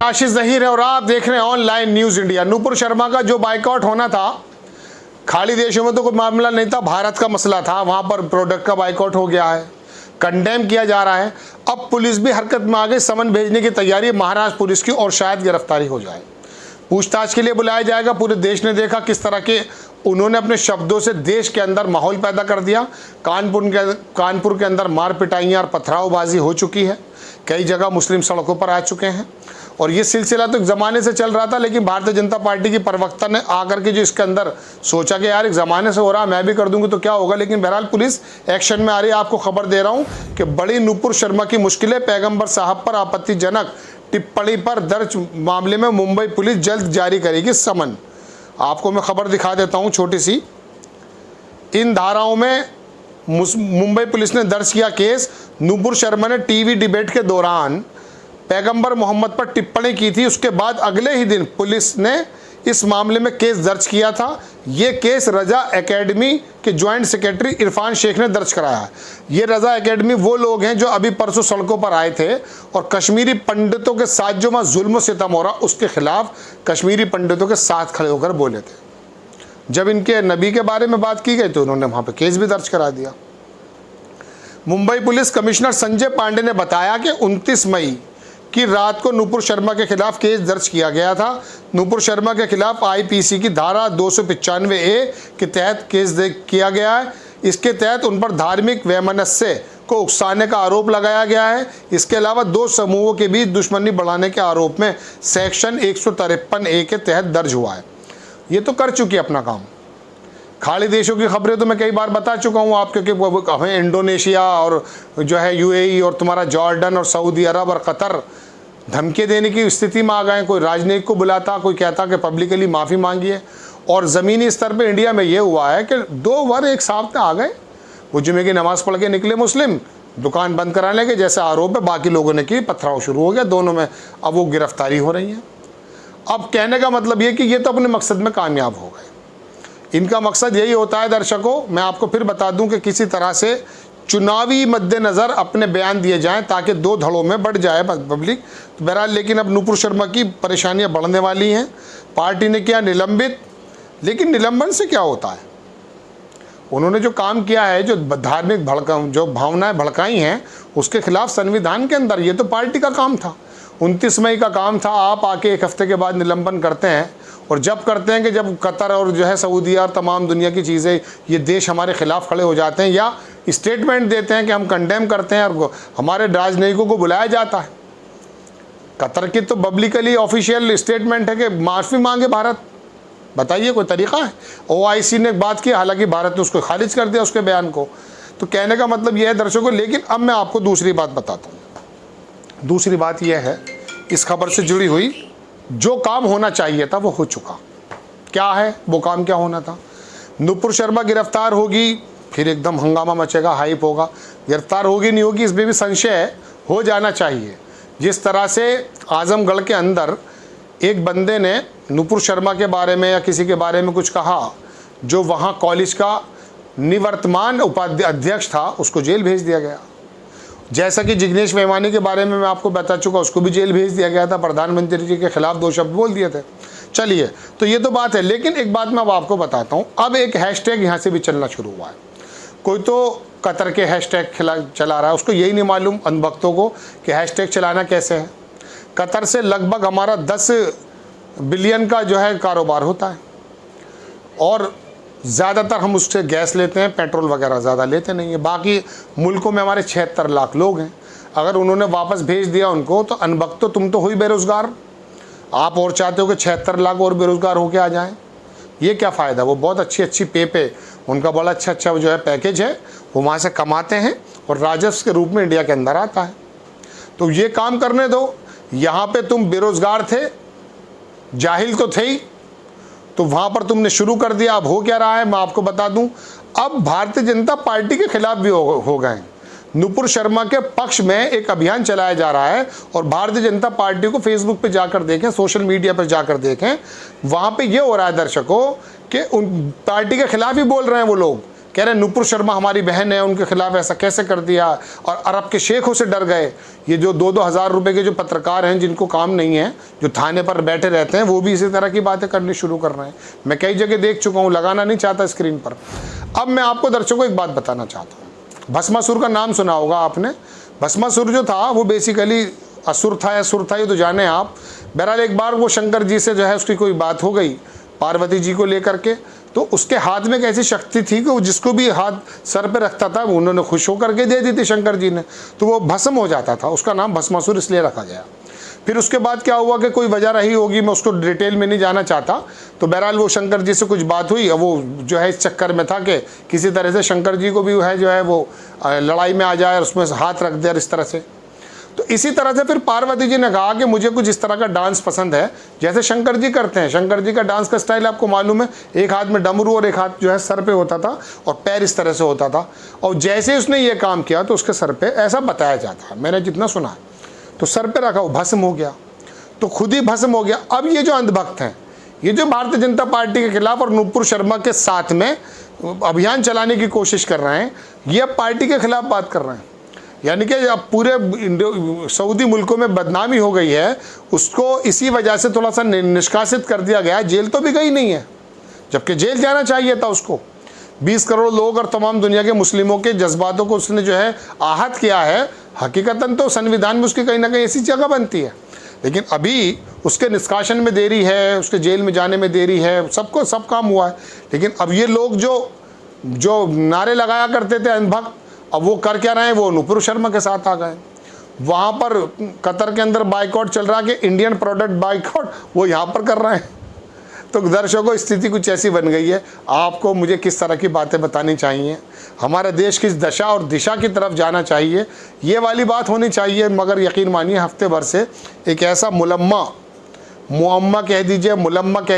आशीष जहीर है और आप देख रहे हैं online news India. Nupur Sharma का जो बाइकआउट होना था, खाड़ी देशों में तो कोई मामला नहीं था, भारत का मसला था, वहां पर प्रोडक्ट का बाइकआउट हो गया है, कंडेम किया जा रहा है। अब पुलिस भी हरकत में आ गई, समन भेजने की तैयारी है महाराष्ट्र पुलिस की और शायद गिरफ्तारी हो जाए। पूछताछ के लिए बुलाया जाएगा। पूरे देश ने देखा किस तरह के उन्होंने अपने शब्दों से देश के अंदर माहौल पैदा कर दिया। कानपुर के अंदर मार पिटाइयाँ और पथरावबाजी हो चुकी है, कई जगह मुस्लिम सड़कों पर आ चुके हैं और ये सिलसिला तो एक ज़माने से चल रहा था, लेकिन भारतीय जनता पार्टी की प्रवक्ता ने आकर के जो इसके अंदर सोचा कि यार एक ज़माने से हो रहा, मैं भी कर दूंगी तो क्या होगा। लेकिन बहरहाल पुलिस एक्शन में आ रही है। आपको खबर दे रहा हूँ कि बड़ी नूपुर शर्मा की मुश्किलें, पैगंबर साहब पर आपत्तिजनक टिप्पणी पर दर्ज मामले में मुंबई पुलिस जल्द जारी करेगी समन। आपको मैं खबर दिखा देता हूँ छोटी सी। इन धाराओं में मुंबई पुलिस ने दर्ज किया केस। नूपुर शर्मा ने टीवी डिबेट के दौरान पैगंबर मोहम्मद पर टिप्पणी की थी, उसके बाद अगले ही दिन पुलिस ने इस मामले में केस दर्ज किया था। ये केस रजा एकेडमी के ज्वाइंट सेक्रेटरी इरफान शेख ने दर्ज कराया है। ये रजा एकेडमी वो लोग हैं जो अभी परसों सड़कों पर आए थे और कश्मीरी पंडितों के साथ जो वहाँ जुल्म सितम हो रहा, उसके खिलाफ कश्मीरी पंडितों के साथ खड़े होकर बोले थे। जब इनके नबी के बारे में बात की गई तो उन्होंने वहाँ पर केस भी दर्ज करा दिया। मुंबई पुलिस कमिश्नर संजय पांडे ने बताया कि 29 मई की रात को नूपुर शर्मा के खिलाफ केस दर्ज किया गया था। नूपुर शर्मा के खिलाफ आईपीसी की धारा 295A के तहत केस किया गया है। इसके तहत उन पर धार्मिक वैमनस्य को उकसाने का आरोप लगाया गया है। इसके अलावा दो समूहों के बीच दुश्मनी बढ़ाने के आरोप में सेक्शन 153A के तहत दर्ज हुआ है। ये तो कर चुकी है अपना काम। खाड़ी देशों की खबरें तो मैं कई बार बता चुका हूँ आप, क्योंकि हमें इंडोनेशिया और जो है यूएई और तुम्हारा जॉर्डन और सऊदी अरब और कतर धमकी देने की स्थिति में आ गए। कोई राजनयिक को बुलाता, कोई कहता कि पब्लिकली माफ़ी मांगिए। और ज़मीनी स्तर पे इंडिया में ये हुआ है कि 2 बार एक साथ आ गए, वो जुमे की नमाज़ पढ़ के निकले मुस्लिम, दुकान बंद कराने के जैसे आरोप है, बाकी लोगों ने की, पथराव शुरू हो गया दोनों में। अब वो गिरफ्तारी हो रही है। अब कहने का मतलब ये कि ये तो अपने मकसद में कामयाब हो गए। इनका मकसद यही होता है दर्शकों, मैं आपको फिर बता दूं कि किसी तरह से चुनावी मद्देनज़र अपने बयान दिए जाएं ताकि 2 धड़ों में बढ़ जाए पब्लिक। तो बहरहाल लेकिन अब नूपुर शर्मा की परेशानियां बढ़ने वाली हैं। पार्टी ने किया निलंबित, लेकिन निलंबन से क्या होता है? उन्होंने जो काम किया है, जो धार्मिक जो भावनाएं भड़काई हैं, उसके खिलाफ संविधान के अंदर ये तो पार्टी का काम था। 29 मई का काम था। आप आके 1 हफ्ते के बाद निलंबन करते हैं और जब करते हैं कि जब कतर और जो है सऊदीया और तमाम दुनिया की चीज़ें, ये देश हमारे खिलाफ खड़े हो जाते हैं या स्टेटमेंट देते हैं कि हम कंडेम करते हैं और हमारे राजनयिकों को बुलाया जाता है। कतर की तो पब्लिकली ऑफिशियल स्टेटमेंट है कि माफ़ी मांगे भारत। बताइए कोई तरीका है? OIC ने बात की, हालांकि भारत ने उसको खारिज कर दिया, उसके बयान को। तो कहने का मतलब यह है दर्शकों। लेकिन अब मैं आपको दूसरी बात बताता हूँ। दूसरी बात यह है, इस खबर से जुड़ी हुई, जो काम होना चाहिए था वो हो चुका। क्या है वो काम? क्या होना था? नूपुर शर्मा गिरफ्तार होगी, फिर एकदम हंगामा मचेगा, हाइप होगा। गिरफ्तार होगी नहीं होगी इसमें भी संशय हो जाना चाहिए। जिस तरह से आजमगढ़ के अंदर एक बंदे ने नूपुर शर्मा के बारे में या किसी के बारे में कुछ कहा, जो वहाँ कॉलेज का निवर्तमान उपाध्यक्ष था, उसको जेल भेज दिया गया। जैसा कि जिग्नेश मेवानी के बारे में मैं आपको बता चुका, उसको भी जेल भेज दिया गया था। प्रधानमंत्री जी के खिलाफ 2 शब्द बोल दिए थे। चलिए, तो ये तो बात है। लेकिन एक बात मैं अब आपको बताता हूँ। अब एक हैशटैग यहाँ से भी चलना शुरू हुआ है। कोई तो कतर के हैशटैग चला रहा है, उसको यही नहीं मालूम अनभक्तों को कि हैशटैग चलाना कैसे है। कतर से लगभग हमारा 10 बिलियन का जो है कारोबार होता है और ज़्यादातर हम उससे गैस लेते हैं, पेट्रोल वगैरह ज़्यादा लेते नहीं है। बाकी मुल्कों में हमारे 76 लाख लोग हैं। अगर उन्होंने वापस भेज दिया उनको, तो अनभक्त तुम तो हुई बेरोज़गार। आप और चाहते हो कि 76 लाख और बेरोज़गार होके आ जाएं। ये क्या फ़ायदा? वो बहुत अच्छी पे उनका बड़ा अच्छा जो है पैकेज है, वो वहाँ से कमाते हैं और राजस्व के रूप में इंडिया के अंदर आता है। तो ये काम करने दो। यहाँ पे तुम बेरोज़गार थे, जाहिल तो थे ही, तो वहाँ पर तुमने शुरू कर दिया। अब हो क्या रहा है मैं आपको बता दूं। अब भारतीय जनता पार्टी के खिलाफ भी हो गए। नूपुर शर्मा के पक्ष में एक अभियान चलाया जा रहा है और भारतीय जनता पार्टी को फेसबुक पे जाकर देखें, सोशल मीडिया पर जाकर देखें, वहाँ पे ये हो रहा है दर्शकों कि उन पार्टी के खिलाफ ही बोल रहे हैं वो लोग कह रहे नुपुर शर्मा हमारी बहन है, उनके खिलाफ ऐसा कैसे कर दिया, और अरब के शेखों से डर गए। ये जो 2-2 हज़ार रुपए के जो पत्रकार हैं जिनको काम नहीं है, जो थाने पर बैठे रहते हैं, वो भी इसी तरह की बातें करनी शुरू कर रहे हैं। मैं कई जगह देख चुका हूँ, लगाना नहीं चाहता स्क्रीन पर। अब मैं आपको दर्शकों को एक बात बताना चाहता हूँ। भस्मासुर का नाम सुना होगा आपने। भस्मासुर जो था वो बेसिकली असुर था या सुर था, ये तो जाने आप। बहरहाल एक बार वो शंकर जी से जो है उसकी कोई बात हो गई पार्वती जी को लेकर के, तो उसके हाथ में एक ऐसी शक्ति थी कि वो जिसको भी हाथ सर पे रखता था उन्होंने खुश होकर के दे दी थी शंकर जी ने, तो वो भस्म हो जाता था। उसका नाम भस्मासुर इसलिए रखा गया। फिर उसके बाद क्या हुआ कि कोई वजह रही होगी, मैं उसको डिटेल में नहीं जाना चाहता। तो बहरहाल वो शंकर जी से कुछ बात हुई, अब वो जो है इस चक्कर में था कि किसी तरह से शंकर जी को भी है जो है वो लड़ाई में आ जाए और उसमें हाथ रख दे इस तरह से। तो इसी तरह से फिर पार्वती जी ने कहा कि मुझे कुछ इस तरह का डांस पसंद है जैसे शंकर जी करते हैं। शंकर जी का डांस का स्टाइल आपको मालूम है, एक हाथ में डमरू और एक हाथ जो है सर पे होता था और पैर इस तरह से होता था। और जैसे उसने ये काम किया तो उसके सर पे ऐसा बताया जाता है, मैंने जितना सुना है, तो सर पे रखा वो भस्म हो गया, तो खुद ही भस्म हो गया। अब ये जो अंधभक्त हैं, ये जो भारतीय जनता पार्टी के खिलाफ और नुपुर शर्मा के साथ में अभियान चलाने की कोशिश कर रहे हैं, ये अब पार्टी के खिलाफ बात कर रहे हैं। यानी कि अब पूरे सऊदी मुल्कों में बदनामी हो गई है, उसको इसी वजह से थोड़ा सा निष्कासित कर दिया गया। जेल तो भी गई नहीं है, जबकि जेल जाना चाहिए था उसको। 20 करोड़ लोग और तमाम दुनिया के मुस्लिमों के जज्बातों को उसने जो है आहत किया है। हकीकतन तो संविधान में उसकी कहीं ना कहीं ऐसी जगह बनती है, लेकिन अभी उसके निष्कासन में देरी है, उसके जेल में जाने में देरी है, सबको सब काम हुआ है। लेकिन अब ये लोग जो नारे लगाया करते थे अंधभक्त, अब वो कर क्या रहे हैं, वो नुपुर शर्मा के साथ आ गए। वहाँ पर कतर के अंदर बाइकआउट चल रहा है कि इंडियन प्रोडक्ट बाइकआउट, वो यहाँ पर कर रहे हैं। तो दर्शकों स्थिति कुछ ऐसी बन गई है। आपको मुझे किस तरह की बातें बतानी चाहिए, हमारे देश किस दशा और दिशा की तरफ जाना चाहिए, ये वाली बात होनी चाहिए। मगर यकीन मानिए हफ्ते भर से एक ऐसा मुअम्मा कह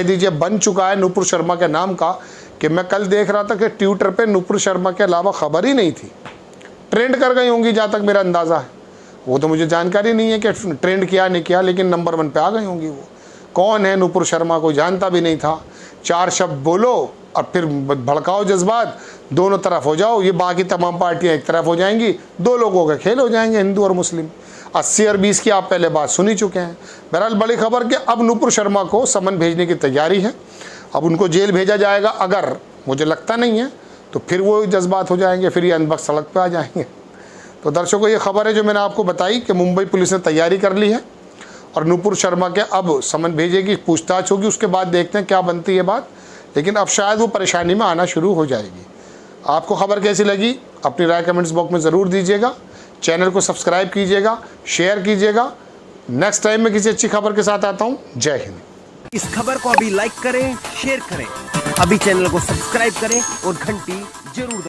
दीजिए बन चुका है नुपुर शर्मा के नाम का, कि मैं कल देख रहा था कि ट्विटर पे नुपुर शर्मा के अलावा खबर ही नहीं थी। ट्रेंड कर गई होंगी जहाँ तक मेरा अंदाज़ा है, वो तो मुझे जानकारी नहीं है कि ट्रेंड किया नहीं किया, लेकिन नंबर 1 पे आ गई होंगी। वो कौन है नुपुर शर्मा, कोई जानता भी नहीं था। 4 शब्द बोलो और फिर भड़काओ जज्बात, दोनों तरफ हो जाओ। ये बाकी तमाम पार्टियां एक तरफ हो जाएंगी, 2 लोगों के खेल हो जाएंगे, हिंदू और मुस्लिम। 80 और 20 की आप पहले बात सुन ही चुके हैं। बहरहाल बड़ी खबर कि अब नुपुर शर्मा को समन भेजने की तैयारी है। अब उनको जेल भेजा जाएगा, अगर मुझे लगता नहीं है तो फिर वो जज्बात हो जाएंगे, फिर ये अंधभक्त सड़क पे आ जाएंगे। तो दर्शकों ये खबर है जो मैंने आपको बताई कि मुंबई पुलिस ने तैयारी कर ली है और नुपुर शर्मा के अब समन भेजेगी, पूछताछ होगी, उसके बाद देखते हैं क्या बनती है बात। लेकिन अब शायद वो परेशानी में आना शुरू हो जाएगी। आपको खबर कैसी लगी अपनी राय कमेंट्स बॉक्स में ज़रूर दीजिएगा। चैनल को सब्सक्राइब कीजिएगा, शेयर कीजिएगा। नेक्स्ट टाइम मैं किसी अच्छी खबर के साथ आता हूँ। जय हिंद। इस खबर को अभी लाइक करें, शेयर करें, अभी चैनल को सब्सक्राइब करें और घंटी जरूर